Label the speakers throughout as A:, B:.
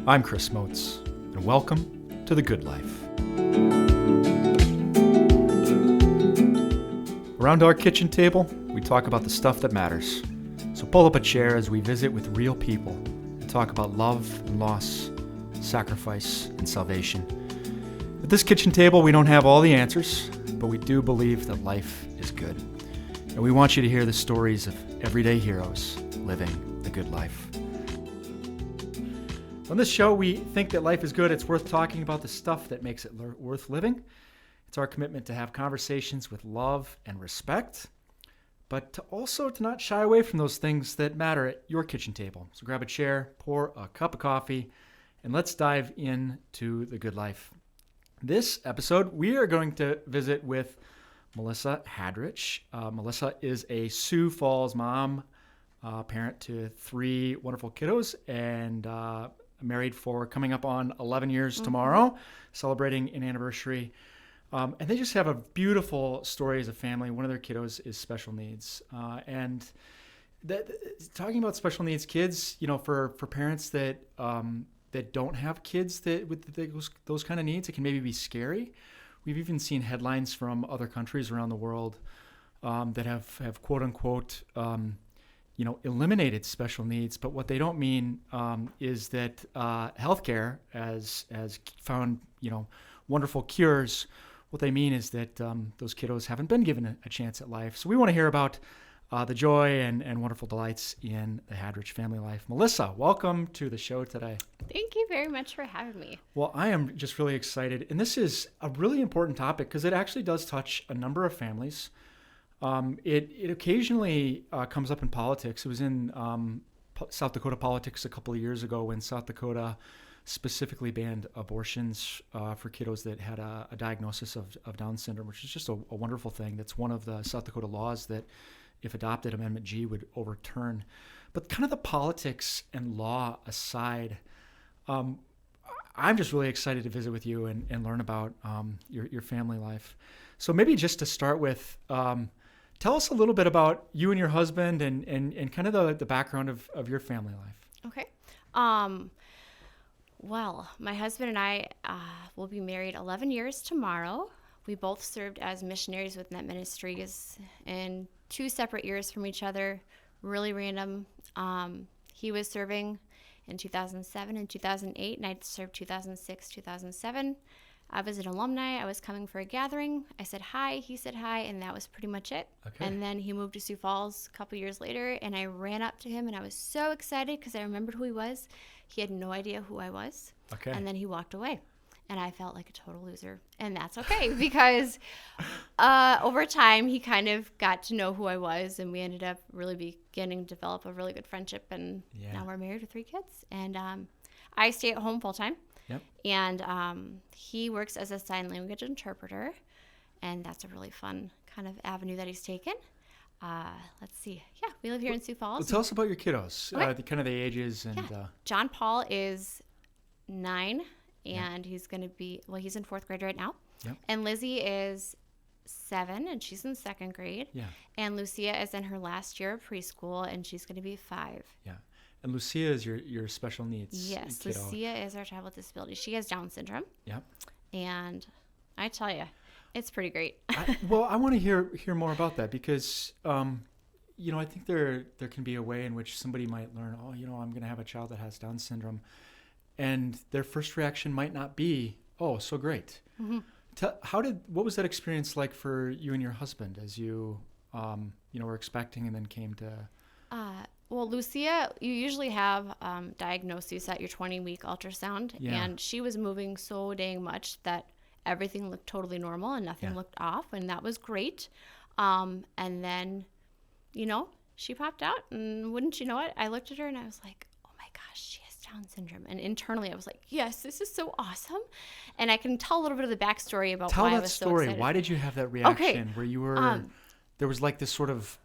A: I'm Chris Motes, and welcome to The Good Life. Around our kitchen table, we talk about the stuff that matters. So pull up a chair as we visit with real people and talk about love and loss, sacrifice and salvation. At this kitchen table, we don't have all the answers, but we do believe that life is good. And we want you to hear the stories of everyday heroes living the good life. On this show, we think that life is good. It's worth talking about the stuff that makes it worth living. It's our commitment to have conversations with love and respect, but to not shy away from those things that matter at your kitchen table. So grab a chair, pour a cup of coffee, and let's dive into the good life. This episode, we are going to visit with Melissa Hadrich. Melissa is a Sioux Falls mom, parent to 3 wonderful kiddos, and married for coming up on 11 years tomorrow, celebrating an anniversary. And they just have a beautiful story as a family. One of their kiddos is special needs. And talking about special needs kids, you know, for parents that don't have kids with those kind of needs, it can maybe be scary. We've even seen headlines from other countries around the world that have quote unquote, eliminated special needs. But what they don't mean is that healthcare has found, wonderful cures. What they mean is that those kiddos haven't been given a chance at life. So we want to hear about the joy and wonderful delights in the Hadrich family life. Melissa, welcome to the show today.
B: Thank you very much for having me.
A: Well, I am just really excited. And this is a really important topic because it actually does touch a number of families. It occasionally comes up in politics. It was in South Dakota politics a couple of years ago when South Dakota specifically banned abortions for kiddos that had a diagnosis of Down syndrome, which is just a wonderful thing. That's one of the South Dakota laws that, if adopted, Amendment G would overturn. But kind of the politics and law aside, I'm just really excited to visit with you and learn about your family life. So maybe just to start with, tell us a little bit about you and your husband and kind of the background of your family life.
B: Okay. Well, my husband and I will be married 11 years tomorrow. We both served as missionaries with Net Ministries in 2 separate years from each other, really random. He was serving in 2007 and 2008, and I served 2006, 2007. I was an alumni. I was coming for a gathering. I said hi. He said hi, and that was pretty much it. Okay. And then he moved to Sioux Falls a couple years later, and I ran up to him, and I was so excited because I remembered who he was. He had no idea who I was. Okay. And then he walked away, and I felt like a total loser. And that's okay because over time, he kind of got to know who I was, and we ended up really beginning to develop a really good friendship, and now we're married with 3 kids. And I stay at home full time. Yep. And he works as a sign language interpreter, and that's a really fun kind of avenue that he's taken. Let's see. Yeah, we live here in Sioux Falls.
A: Well, tell us about your kiddos,
B: okay.
A: Kind of the ages. And
B: John Paul is 9, and he's going to be, he's in 4th grade right now. Yep. And Lizzie is 7, and she's in 2nd grade. Yeah. And Lucia is in her last year of preschool, and she's going to be 5. Yeah.
A: And Lucia is your special needs
B: Yes,
A: kiddo.
B: Lucia is our child with disability. She has Down syndrome. Yep. And I tell you, it's pretty great.
A: I want to hear more about that because, I think there can be a way in which somebody might learn, I'm going to have a child that has Down syndrome. And their first reaction might not be, oh, so great. Mm-hmm. What was that experience like for you and your husband as you, were expecting and then came to...
B: Well, Lucia, you usually have diagnoses at your 20-week ultrasound, and she was moving so dang much that everything looked totally normal and nothing looked off, and that was great. And then, she popped out, and wouldn't you know it, I looked at her and I was like, oh my gosh, she has Down syndrome. And internally I was like, yes, this is so awesome. And I can tell a little bit of the backstory about why I was so excited. Tell that story. Why
A: did you have that reaction where you were... there was like this sort of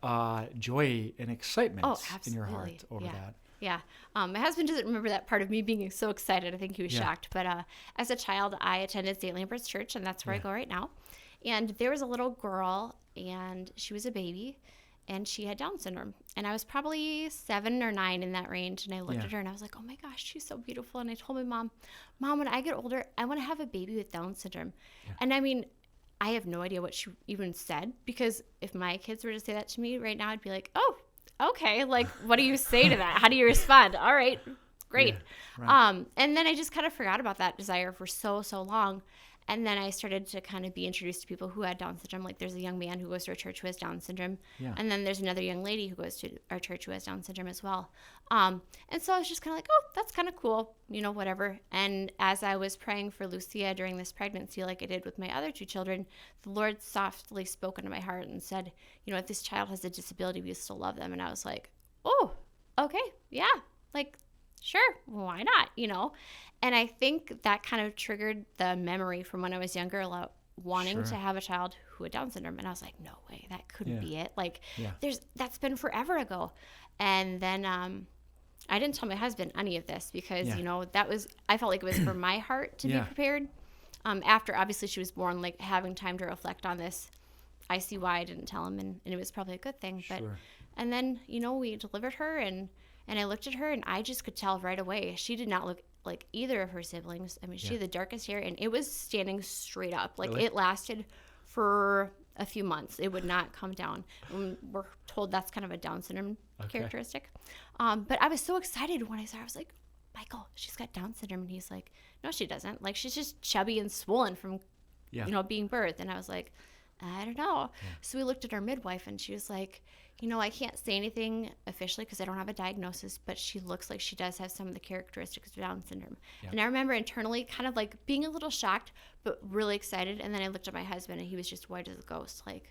A: joy and excitement in your heart over that.
B: Yeah. My husband doesn't remember that part of me being so excited. I think he was shocked. But as a child, I attended St. Lambert's Church, and that's where I go right now. And there was a little girl, and she was a baby, and she had Down syndrome. And I was probably 7 or 9 in that range. And I looked
A: Yeah.
B: at her and I was like, oh my gosh, she's so beautiful. And I told my mom, when I get older, I want to have a baby with Down syndrome.
A: Yeah.
B: And I mean, I have no idea what she even said, because if my kids were to say that to me right now, I'd be like, oh, okay. Like, what do you say to that? How do you respond? All right, great.
A: Yeah, right.
B: And then I just kind of forgot about that desire for so long. And then I started to kind of be introduced to people who had Down syndrome. Like, there's a young man who goes to our church who has Down syndrome.
A: Yeah.
B: And then there's another young lady who goes to our church who has Down syndrome as well. And so I was just kind of like, oh, that's kind of cool, whatever. And as I was praying for Lucia during this pregnancy, like I did with my other 2 children, the Lord softly spoke into my heart and said, if this child has a disability, we still love them. And I was like, oh, okay, yeah, like, sure, why not, And I think that kind of triggered the memory from when I was younger, wanting to have a child who had Down syndrome. And I was like, no way, that couldn't be it. Like, that's been forever ago. And then I didn't tell my husband any of this because, I felt like it was for my heart to be prepared. After obviously she was born, like having time to reflect on this, I see why I didn't tell him, and it was probably a good thing.
A: Sure.
B: But, and then, we delivered her, and I looked at her, and I just could tell right away she did not look like either of her siblings. I mean, she had the darkest hair, and it was standing straight up. Like, it lasted for a few months. It would not come down. And we're told that's kind of a Down syndrome characteristic. But I was so excited when I saw her. I was like, Michael, she's got Down syndrome. And he's like, no, she doesn't. Like, she's just chubby and swollen from, being birthed. And I was like, I don't know. Yeah. So we looked at our midwife, and she was like, I can't say anything officially because I don't have a diagnosis, but she looks like she does have some of the characteristics of Down syndrome. Yeah. And I remember internally kind of like being a little shocked, but really excited. And then I looked at my husband, and he was just white as a ghost. Like,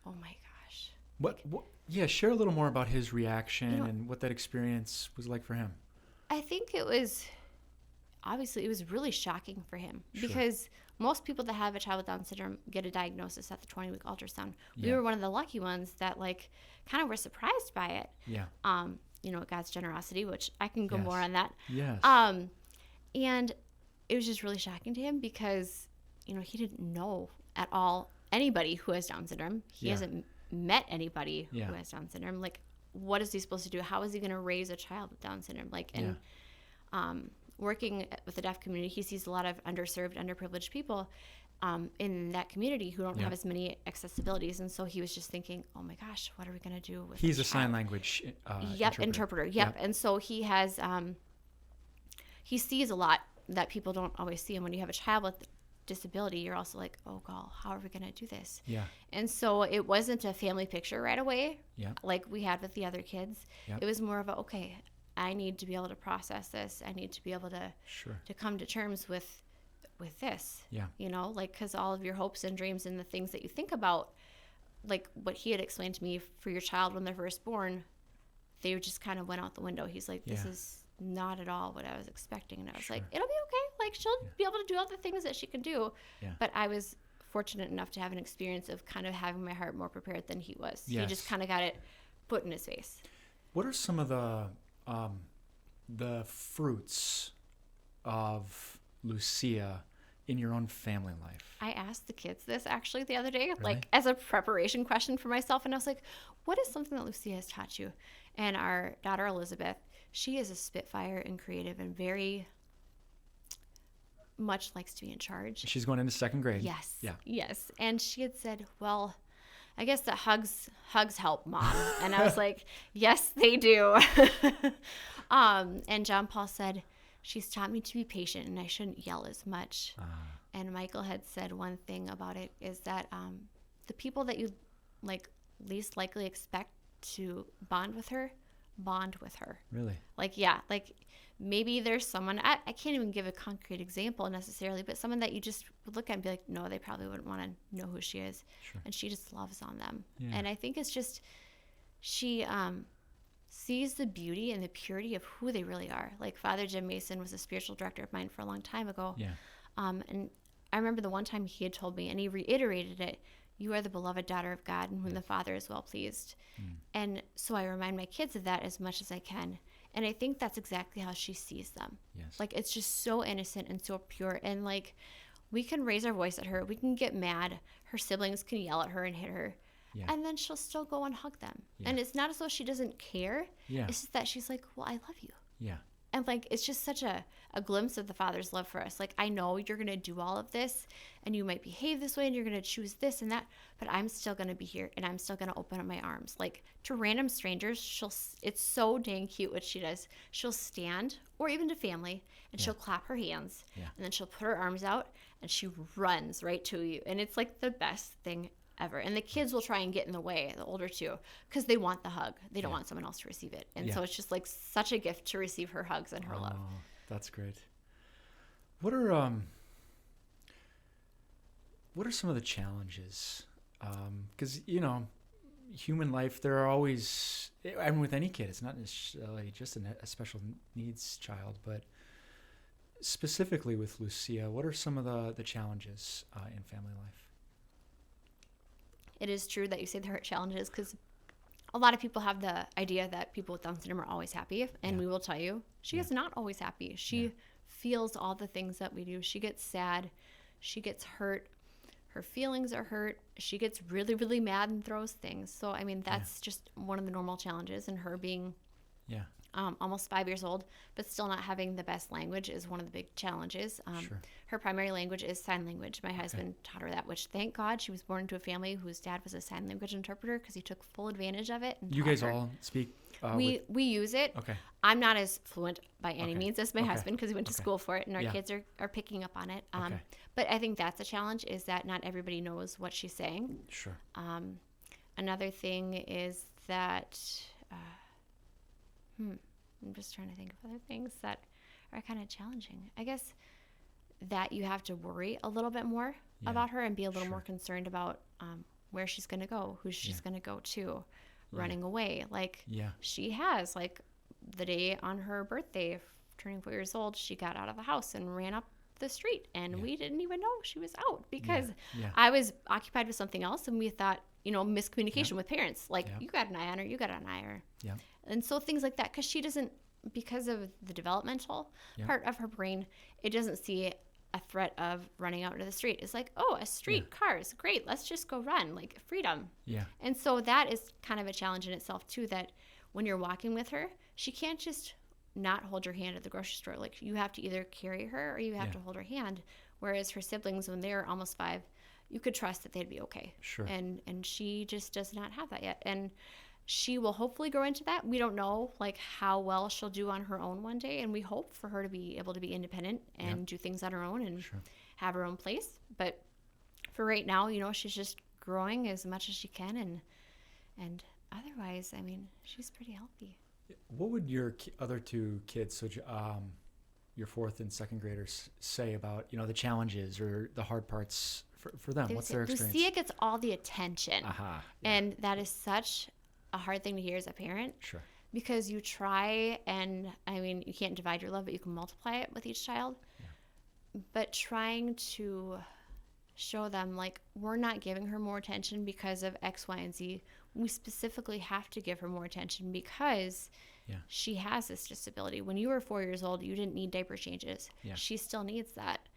B: oh my gosh.
A: What share a little more about his reaction and what that experience was like for him.
B: I think it was really shocking for him because most people that have a child with Down syndrome get a diagnosis at the 20-week ultrasound. We were one of the lucky ones that kind of were surprised by it.
A: Yeah.
B: God's generosity, which I can go more on that.
A: Yes.
B: And it was just really shocking to him because, he didn't know at all anybody who has Down syndrome. He hasn't met anybody who has Down syndrome. Like, what is he supposed to do? How is he going to raise a child with Down syndrome? Working with the deaf community, he sees a lot of underserved, underprivileged people in that community who don't have as many accessibilities. And so he was just thinking, oh my gosh, what are we going to do with
A: He's a sign language
B: interpreter. Yep. And so he has, he sees a lot that people don't always see. And when you have a child with disability, you're also like, oh God, how are we going to do this? Yeah. And so it wasn't a family picture right away like we had with the other kids. It was more of a, okay, I need to be able to process this. I need to be able to come to terms with this. Yeah. Because all of your hopes and dreams and the things that you think about, like what he had explained to me for your child when they're first born, they just kind of went out the window. He's like, this is not at all what I was expecting. And I was like, it'll be okay. Like, she'll be able to do all the things that she can do. Yeah. But I was fortunate enough to have an experience of kind of having my heart more prepared than he was. Yes. He just kind of got it put in his face.
A: What are some of the fruits of Lucia in your own family life?
B: I asked the kids this actually the other day, like as a preparation question for myself. And I was like, what is something that Lucia has taught you? And our daughter, Elizabeth, she is a spitfire and creative and very much likes to be in charge.
A: She's going into 2nd grade.
B: Yes. Yeah. Yes. And she had said, well, I guess that hugs help, Mom. And I was like, yes, they do. And John Paul said, she's taught me to be patient and I shouldn't yell as much. And Michael had said one thing about it is that the people that you least likely expect to bond with her. Really? Maybe there's someone, I can't even give a concrete example necessarily, but someone that you just would look at and be like, no, they probably wouldn't want to know who she is. Sure. And she just loves on them. Yeah. And I think it's just, she sees the beauty and the purity of who they really are. Like Father Jim Mason was a spiritual director of mine for a long time ago. Yeah. And I remember the one time he had told me, and he reiterated it, you are the beloved daughter of God in whom the Father is well pleased. And so I remind my kids of that as much as I can. And I think that's exactly how she sees them. Yes. It's just so innocent and so pure. And we can raise our voice at her. We can get mad. Her siblings can yell at her and hit her.
A: Yeah.
B: And then she'll still go and hug them.
A: Yeah.
B: And it's not as though she doesn't care.
A: Yeah.
B: It's just that she's like, well, I love you.
A: Yeah.
B: And like, it's just such a glimpse of the Father's love for us. Like, I know you're going to do all of this and you might behave this way and you're going to choose this and that, but I'm still going to be here and I'm still going to open up my arms. Like, to random strangers, it's so dang cute what she does. She'll stand, or even to family, and she'll clap her hands, and then she'll put her arms out and she runs right to you. And it's like the best thing ever. And the kids will try and get in the way, the older two, because they want the hug. They don't want someone else to receive it. And so it's just like such a gift to receive her hugs and her love.
A: That's great. What are some of the challenges? Because, human life, there are always, and with any kid, it's not necessarily just a special needs child, but specifically with Lucia, what are some of the challenges in family life?
B: It is true that you say there are challenges, because a lot of people have the idea that people with Down syndrome are always happy, and we will tell you, she is not always happy. She feels all the things that we do. She gets sad. She gets hurt. Her feelings are hurt. She gets really, really mad and throws things. So, I mean, that's just one of the normal challenges. And her being almost 5 years old, but still not having the best language is one of the big challenges. Her primary language is sign language. My husband taught her that, which, thank God, she was born into a family whose dad was a sign language interpreter, because he took full advantage of it. And
A: you guys all speak?
B: We use it.
A: Okay.
B: I'm not as fluent by any means as my husband, because he went to school for it, and our kids are picking up on it. But I think that's a challenge, is that not everybody knows what she's saying.
A: Sure.
B: Another thing is that, I'm just trying to think of other things that are kind of challenging. I guess that you have to worry a little bit more about her and be a little more concerned about where she's going to go, who she's going to go to, running away. Like, she has, like, the day on her birthday, turning 4 years old, she got out of the house and ran up the street, and we didn't even know she was out, because I was occupied with something else, and we thought, miscommunication with parents, like, you got an eye on her, you got an eye on her. And so things like that, because she doesn't, because of the developmental part of her brain, it doesn't see a threat of running out into the street. It's like, oh, a street, cars, great, let's just go run, like, freedom. And so that is kind of a challenge in itself too, that when you're walking with her, she can't just not hold your hand at the grocery store. Like, you have to either carry her or you have to hold her hand. Whereas her siblings, when they're almost 5, you could trust that they'd be okay.
A: Sure.
B: And she just does not have that yet. And she will hopefully grow into that. We don't know, like, how well she'll do on her own one day, and we hope for her to be able to be independent and do things on her own and have her own place. But for right now, she's just growing as much as she can, and otherwise, I mean, she's pretty healthy.
A: What would your other two kids, so your 4th and 2nd graders, say about the challenges or the hard parts for them? What's their experience?
B: Lucia gets all the attention, and that is such a hard thing to hear as a parent.
A: Sure.
B: Because you try, and I mean, you can't divide your love, but you can multiply it with each child. But trying to show them, like, we're not giving her more attention because of X, Y, and Z. We specifically have to give her more attention because she has this disability. When you were 4 years old, you didn't need diaper changes. She still needs that.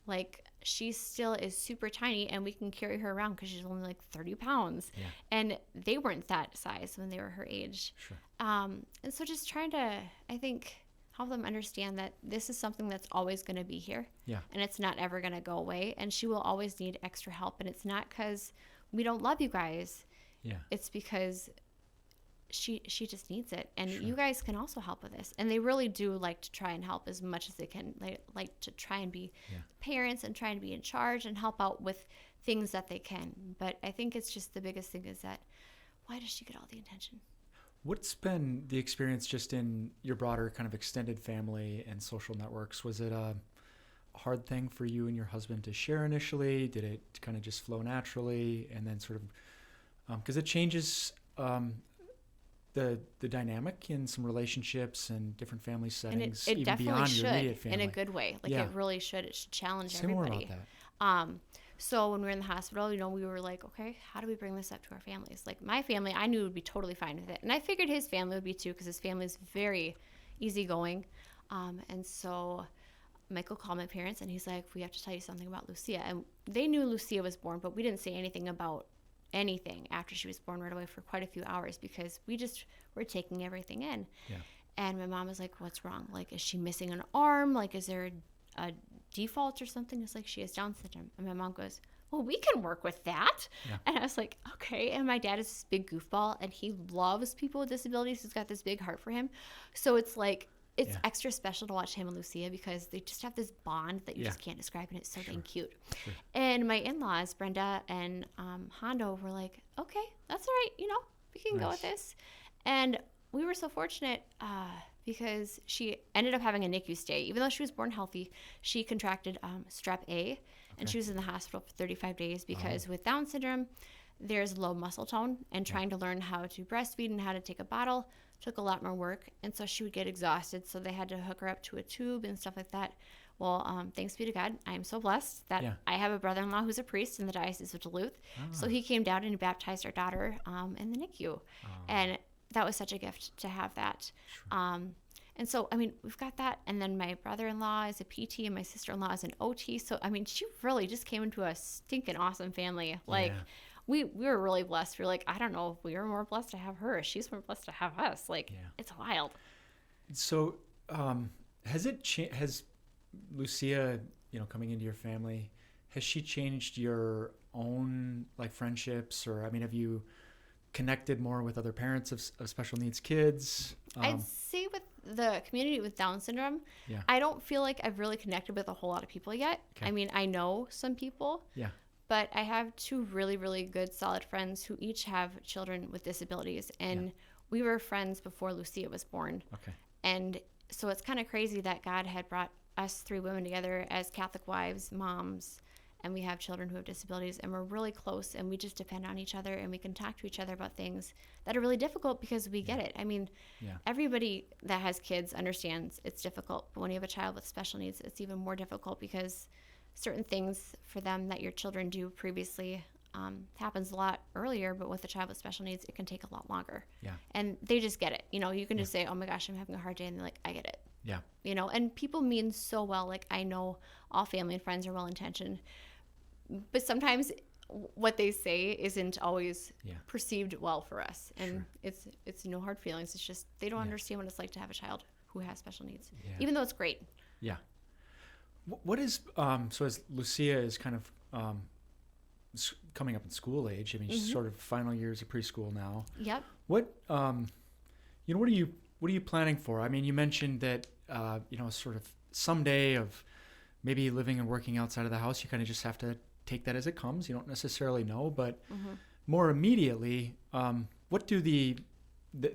B: Like, she still is super tiny, and we can carry her around because she's only like 30 pounds. And they weren't that size when they were her age.
A: Sure.
B: And so just trying to, I think, help them understand that this is something that's always going to be here. And it's not ever going to go away. And she will always need extra help. And it's not because we don't love you guys. It's because she just needs it. And you guys can also help with this. And they really do like to try and help as much as they can. They like to try and be parents and try and be in charge and help out with things that they can. But I think it's just the biggest thing is that, why does she get all the attention?
A: What's been the experience just in your broader kind of extended family and social networks? Was it a hard thing for you and your husband to share initially? Did it kind of just flow naturally? And then sort of, because it changes the dynamic in some relationships and different family settings,
B: and it
A: even
B: definitely
A: beyond
B: should,
A: your immediate family.
B: in a good way. Like, it really should. It should challenge
A: Say more
B: everybody.
A: about that.
B: So when we were in the hospital, we were like, okay, how do we bring this up to our families? Like, my family, I knew would be totally fine with it. And I figured his family would be too, because his family is very easygoing. And so Michael called my parents, and he's like, we have to tell you something about Lucia. And they knew Lucia was born, but we didn't say anything about anything after she was born right away for quite a few hours because we just were taking everything in.
A: Yeah.
B: And my mom was like, what's wrong? Like, is she missing an arm? Like, is there a default or something? It's like she has Down syndrome. And my mom goes, well, we can work with that.
A: Yeah.
B: And I was like, okay. And my dad is this big goofball, and he loves people with disabilities. He's got this big heart for him. So it's like, it's extra special to watch him and Lucia because they just have this bond that you just can't describe, and it's so dang cute. Sure. And my in-laws, Brenda and Hondo, were like, okay, that's all right. You know, we can go with this. And we were so fortunate because she ended up having a NICU stay. Even though she was born healthy, she contracted strep A, and she was in the hospital for 35 days because with Down syndrome, there's low muscle tone, and trying to learn how to breastfeed and how to take a bottle took a lot more work, and so she would get exhausted, so they had to hook her up to a tube and stuff like that. Well, thanks be to God, I am so blessed that I have a brother-in-law who's a priest in the Diocese of Duluth, so he came down and he baptized our daughter in the NICU, and that was such a gift to have that. And so, I mean, we've got that, and then my brother-in-law is a PT, and my sister-in-law is an OT, so, I mean, she really just came into a stinking awesome family. Like, we were really blessed. We were like, I don't know if we were more blessed to have her. She's more blessed to have us. Like, it's wild.
A: So, has Lucia, coming into your family, has she changed your own like friendships, or, I mean, have you connected more with other parents of special needs kids?
B: I'd say with the community with Down syndrome, I don't feel like I've really connected with a whole lot of people yet. Okay. I mean, I know some people. Yeah. But I have two really, really good, solid friends who each have children with disabilities. And we were friends before Lucia was born. Okay. And so it's kind of crazy that God had brought us three women together as Catholic wives, moms, and we have children who have disabilities. And we're really close, and we just depend on each other, and we can talk to each other about things that are really difficult because we get it. I mean, everybody that has kids understands it's difficult. But when you have a child with special needs, it's even more difficult because certain things for them that your children do previously happens a lot earlier, but with a child with special needs, it can take a lot longer. Yeah. And they just get it. You can just say, oh my gosh, I'm having a hard day. And they're like, I get it. Yeah. And people mean so well. Like, I know all family and friends are well-intentioned, but sometimes what they say isn't always perceived well for us. And it's no hard feelings. It's just, they don't understand what it's like to have a child who has special needs, even though it's great. Yeah.
A: What is so as Lucia is kind of coming up in school age? I mean, she's sort of final years of preschool now. Yep. What what are you planning for? I mean, you mentioned that sort of someday of maybe living and working outside of the house. You kind of just have to take that as it comes. You don't necessarily know, but more immediately, what do the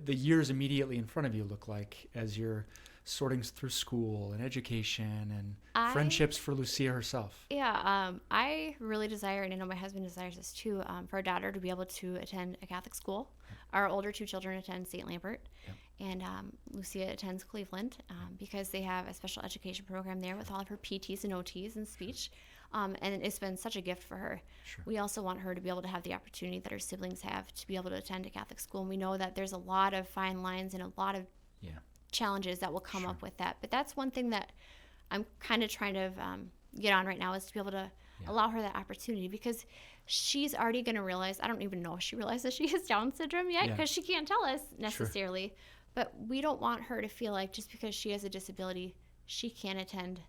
A: years immediately in front of you look like as you're sorting through school and education and friendships for Lucia herself?
B: Yeah, I really desire, and I know my husband desires this too, for our daughter to be able to attend a Catholic school. Our older two children attend St. Lambert, and Lucia attends Cleveland because they have a special education program there with all of her PTs and OTs and speech. And it's been such a gift for her. Sure. We also want her to be able to have the opportunity that her siblings have to be able to attend a Catholic school. And we know that there's a lot of fine lines and a lot of challenges that will come up with that. But that's one thing that I'm kind of trying to get on right now, is to be able to allow her that opportunity, because she's already going to realize, I don't even know if she realizes she has Down syndrome yet, because she can't tell us necessarily. Sure. But we don't want her to feel like just because she has a disability, she can't attend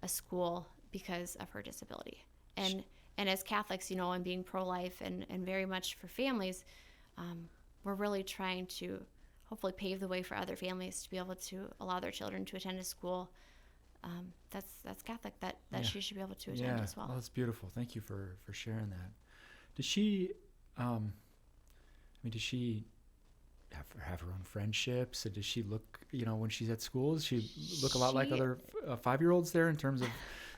B: a school because of her disability. And as Catholics, and being pro-life and very much for families, we're really trying to hopefully pave the way for other families to be able to allow their children to attend a school that's Catholic, that she should be able to attend as well.
A: Well, that's beautiful. Thank you for sharing that. Does she, does she have her own friendships? Does she look, when she's at school, does she look a lot like other 5-year-olds there in terms of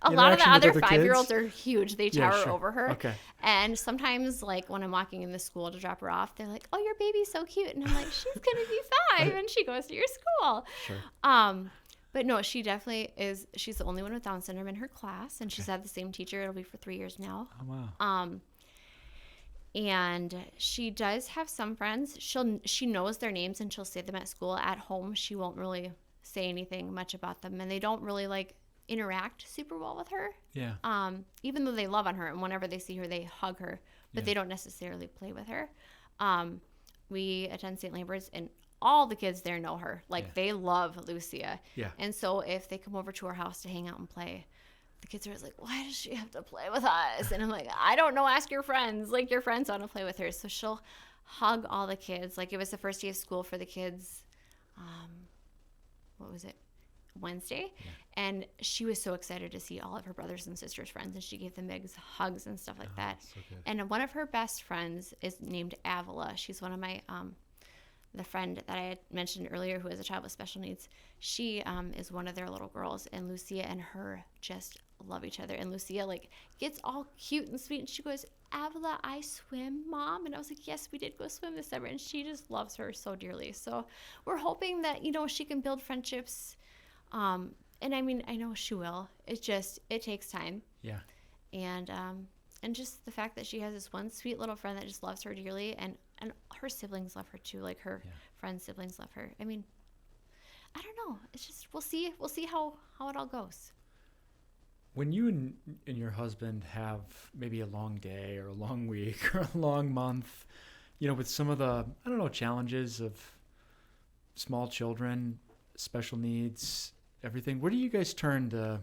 B: a lot of the other 5-year-olds are huge. They tower
A: sure.
B: over her.
A: Okay.
B: And sometimes, like, when I'm walking in the school to drop her off, they're like, oh, your baby's so cute. And I'm like, she's going to be 5 and she goes to your school. Sure. But no, she definitely is. She's the only one with Down syndrome in her class, and she's had the same teacher. It'll be for 3 years now. Oh, wow. And she does have some friends. She knows their names, and she'll say them at school. At home, she won't really say anything much about them, and they don't really interact super well with her.
A: Yeah.
B: Even though they love on her, and whenever they see her, they hug her, but they don't necessarily play with her. We attend St. Lambert's, and all the kids there know her. Like, they love Lucia. Yeah. And so if they come over to our house to hang out and play, the kids are always like, why does she have to play with us? And I'm like, I don't know. Ask your friends. Like, your friends want to play with her. So she'll hug all the kids. Like, it was the first day of school for the kids. What was it? Wednesday. Yeah. And she was so excited to see all of her brothers and sisters' friends, and she gave them big hugs and stuff like that. So good. And one of her best friends is named Avila. She's one of my the friend that I had mentioned earlier who has a child with special needs. She is one of their little girls, and Lucia and her just love each other. And Lucia like gets all cute and sweet, and she goes, Avila, I swim, Mom. And I was like, yes, we did go swim this summer. And she just loves her so dearly. So we're hoping that, she can build friendships. And I mean, I know she will. It takes time. Yeah. And just the fact that she has this one sweet little friend that just loves her dearly, and her siblings love her too. Like, her friends' siblings love her. I mean, I don't know. It's just, we'll see how it all goes.
A: When you and your husband have maybe a long day or a long week or a long month, with some of the, challenges of small children, special needs, everything, where do you guys turn to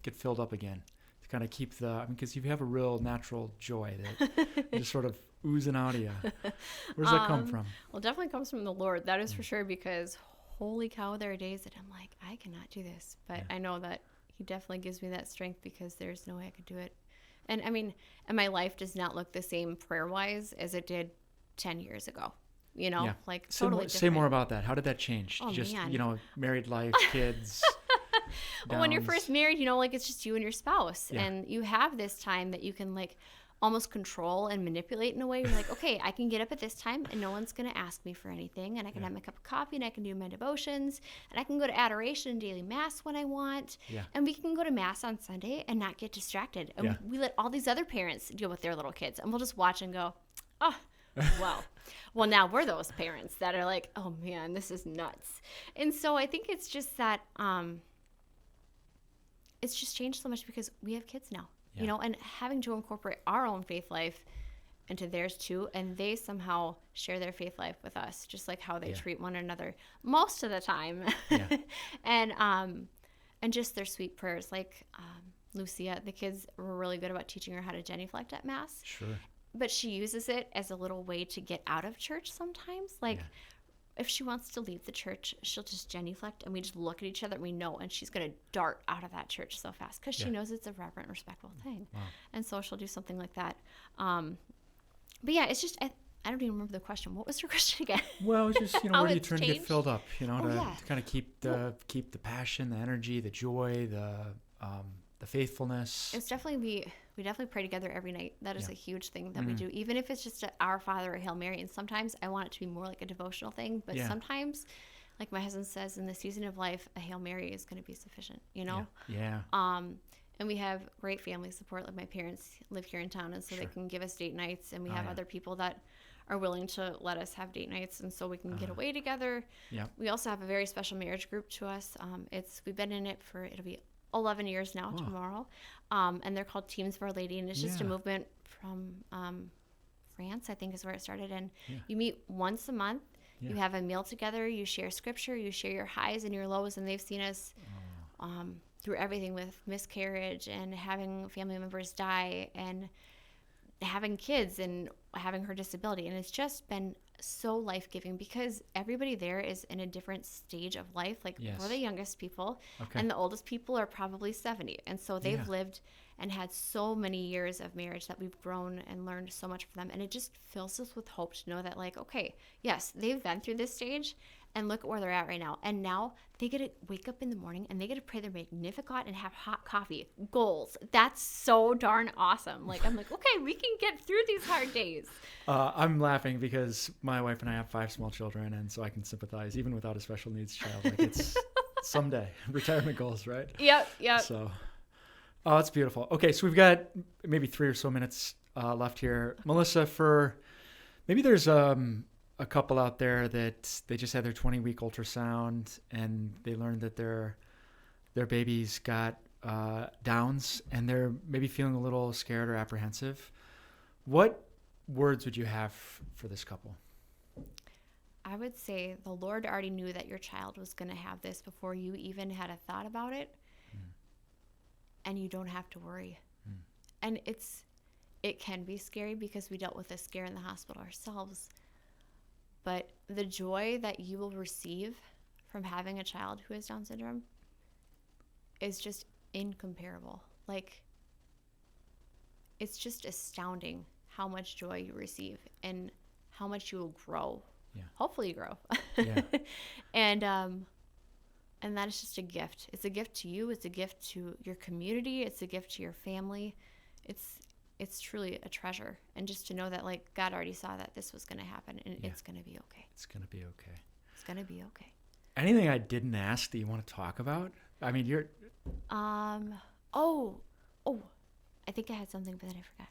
A: get filled up again? To kind of keep because you have a real natural joy that just sort of oozing out of you. Where does that come from?
B: Well, it definitely comes from the Lord. That is for sure, because holy cow, there are days that I'm like, I cannot do this. But I know that He definitely gives me that strength, because there's no way I could do it. And I mean, and my life does not look the same prayer-wise as it did 10 years ago. Like, totally different.
A: Say more about that. How did that change?
B: Oh,
A: just,
B: man.
A: Married life, kids.
B: Well, when you're first married, like, it's just you and your spouse. Yeah. And you have this time that you can, like, almost control and manipulate in a way. You're like, okay, I can get up at this time and no one's going to ask me for anything. And I can have my cup of coffee, and I can do my devotions, and I can go to adoration and daily mass when I want. Yeah. And we can go to mass on Sunday and not get distracted. And we let all these other parents deal with their little kids, and we'll just watch and go, oh, wow. Well, now we're those parents that are like, oh man, this is nuts. And so I think it's just that it's just changed so much because we have kids now, and having to incorporate our own faith life into theirs too. And they somehow share their faith life with us, just like how they treat one another most of the time. Yeah. And just their sweet prayers. Like Lucia, the kids were really good about teaching her how to genuflect at Mass. Sure. But she uses it as a little way to get out of church sometimes. Like, if she wants to leave the church, she'll just genuflect, and we just look at each other, and we know, and she's going to dart out of that church so fast because she knows it's a reverent, respectful thing. Wow. And so she'll do something like that. But yeah, it's just, I don't even remember the question. What was your question again?
A: Well, it's just, where do you turn to get filled up, to kind of keep the passion, the energy, the joy, the faithfulness.
B: It's definitely, we definitely pray together every night. That is a huge thing that we do, even if it's just Our Father or Hail Mary. And sometimes I want it to be more like a devotional thing, but sometimes, like my husband says, in the season of life, a Hail Mary is going to be sufficient, Yeah. And we have great family support. Like, my parents live here in town, and so they can give us date nights, and we have other people that are willing to let us have date nights, and so we can get away together. Yeah. We also have a very special marriage group to us. We've been in it it'll be 11 years now tomorrow. And they're called Teams of Our Lady, and it's just a movement from France, I think is where it started. And you meet once a month. You have a meal together. You share scripture. You share your highs and your lows. And they've seen us through everything, with miscarriage and having family members die and having kids and having her disability. And it's just been so life-giving, because everybody there is in a different stage of life. Like, we're the youngest people, and the oldest people are probably 70. And so they've lived and had so many years of marriage that we've grown and learned so much from them. And it just fills us with hope to know that, like, okay, yes, they've been through this stage, and look at where they're at right now. And now they get to wake up in the morning, and they get to pray their Magnificat and have hot coffee. Goals. That's so darn awesome. Like, I'm like, okay, we can get through these hard days.
A: I'm laughing because my wife and I have 5 small children, and so I can sympathize, even without a special needs child. Like, it's someday. Retirement goals, right?
B: Yep.
A: So, it's beautiful. Okay, so we've got maybe 3 or so minutes left here. Melissa, maybe there's a couple out there that they just had their 20-week ultrasound, and they learned that their their baby's got Downs and they're maybe feeling a little scared or apprehensive. What words would you have for this couple?
B: I would say the Lord already knew that your child was going to have this before you even had a thought about it. And you don't have to worry. And it can be scary because we dealt with this scare in the hospital ourselves. But the joy that you will receive from having a child who has Down syndrome is just incomparable. Like, it's just astounding how much joy you receive and how much you will grow.
A: Yeah.
B: Hopefully you grow.
A: Yeah.
B: And that is just a gift. It's a gift to you. It's a gift to your community. It's a gift to your family. It's truly a treasure. And just to know that, like, God already saw that this was going to happen, and it's going to be okay.
A: It's going to be okay.
B: It's going to be okay.
A: Anything I didn't ask that you want to talk about? I mean, you're...
B: Oh, I think I had something, but then I forgot.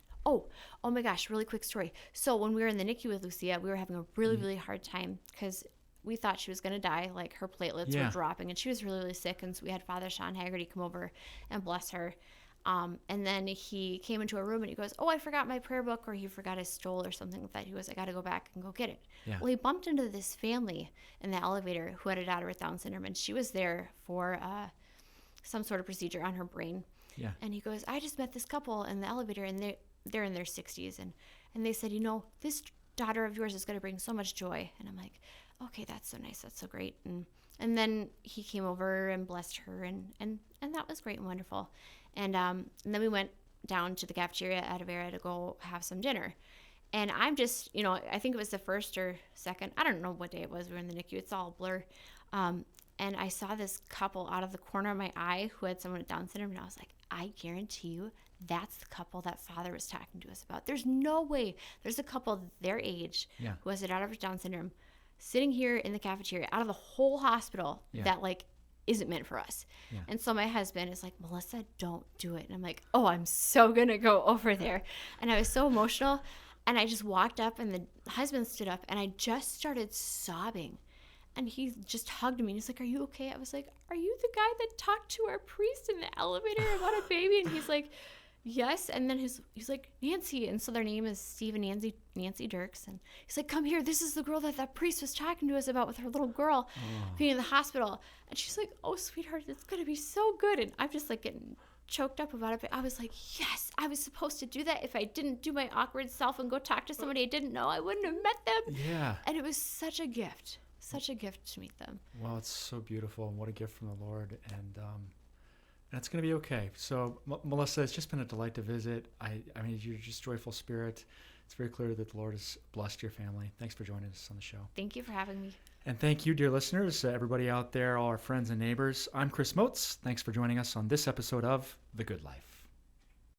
B: Oh my gosh, really quick story. So when we were in the NICU with Lucia, we were having a really, really hard time because we thought she was going to die. Like, her platelets were dropping, and she was really, really sick. And so we had Father Sean Haggerty come over and bless her. And then he came into a room and he goes, I forgot my prayer book, or he forgot his stole or something like that. He goes, I got to go back and go get it.
A: Yeah.
B: Well, he bumped into this family in the elevator who had a daughter with Down syndrome, and she was there for some sort of procedure on her brain.
A: Yeah.
B: And he goes, I just met this couple in the elevator, and they're in their 60s. And they said, this daughter of yours is going to bring so much joy. And I'm like, okay, that's so nice. That's so great. And then he came over and blessed her, and that was great and wonderful. And then we went down to the cafeteria at Avera to go have some dinner. And I'm just, I think it was the first or second, I don't know what day it was. We were in the NICU. It's all a blur. And I saw this couple out of the corner of my eye who had someone with Down syndrome. And I was like, I guarantee you that's the couple that Father was talking to us about. There's no way there's a couple their age who has a daughter with Down syndrome sitting here in the cafeteria out of the whole hospital that, like, isn't meant for us. Yeah. And so my husband is like, Melissa, don't do it. And I'm like, I'm so going to go over there. And I was so emotional. And I just walked up, and the husband stood up, and I just started sobbing. And he just hugged me. And he's like, are you okay? I was like, are you the guy that talked to our priest in the elevator about a baby? And he's like, yes. And then he's like, Nancy. And so their name is Steve and Nancy Dirks. And he's like, come here. This is the girl that priest was talking to us about with her little girl being in the hospital. And she's like, oh, sweetheart, it's going to be so good. And I'm just like getting choked up about it. But I was like, yes, I was supposed to do that. If I didn't do my awkward self and go talk to somebody I didn't know, I wouldn't have met them.
A: Yeah.
B: And it was such a gift. Such a gift to meet them.
A: Well, it's so beautiful, and what a gift from the Lord. And it's going to be okay. So, Melissa, it's just been a delight to visit. I mean, you're just joyful spirit. It's very clear that the Lord has blessed your family. Thanks for joining us on the show.
B: Thank you for having me.
A: And thank you, dear listeners, everybody out there, all our friends and neighbors. I'm Chris Motes. Thanks for joining us on this episode of The Good Life.